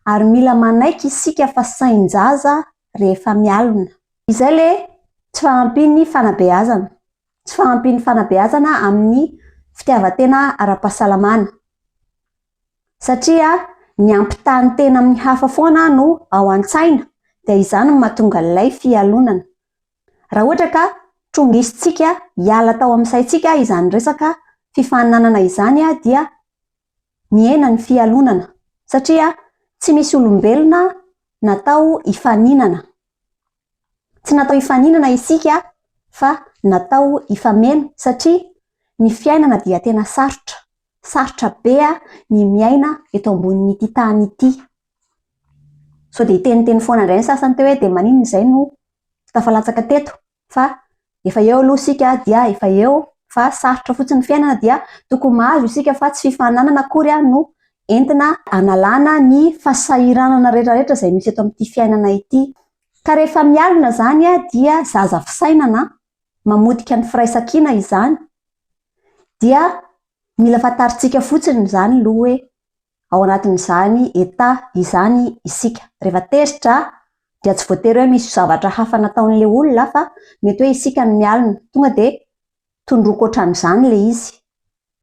ary mila manaiky isika fa sain-jaza rehefa mialona. Izay le tsy fanampin'ny fanabeazana. Tsy fanampin'ny fanabeazana amin'ny fitiavan-tena ara-pahasalamana. Satria ny ampitany tena amin'ny hafa foana no ao an-tsaina, dia izany no mahatonga ilay fialonana. Raha ohatra ka trongisitsika hiala tao amin'ny saitsika izany resaka fifaninanana izany dia mihena ny fialonana. Satria tsy misy olombelona natao hifaninana. Tsy natao hifaninana isika fa natao hifameno, satria ny fiainana dia tena sarotra. Sarotra be ny miaina eto ambonin'ity tany ity. So dia teniteny foana indray ny sasany teo hoe dia maninona izay no tafalatsaka teto, fa efa eo aloha isika dia efa eo, fa sarotra fotsiny ny fiainana dia tokony mahazo isika fa tsy fifaninanana akory no entina analana ny fahasahiranana rehetrarehetra izay misy eto amin'ity fiainana ity. Ka rehefa mialona izany dia zaza fisainana, mamotika ny firaisan-kina izany, dia mila fantaritsika fotsiny izany aloha hoe ao anatin'izany eta izany isika. Rehefa tezitra dia tsy voatery hoe misy zavatra hafa nataon'ilay olona fa mety hoe isika ny mialona, tonga dia tondroako ohatran'izany ilay izy.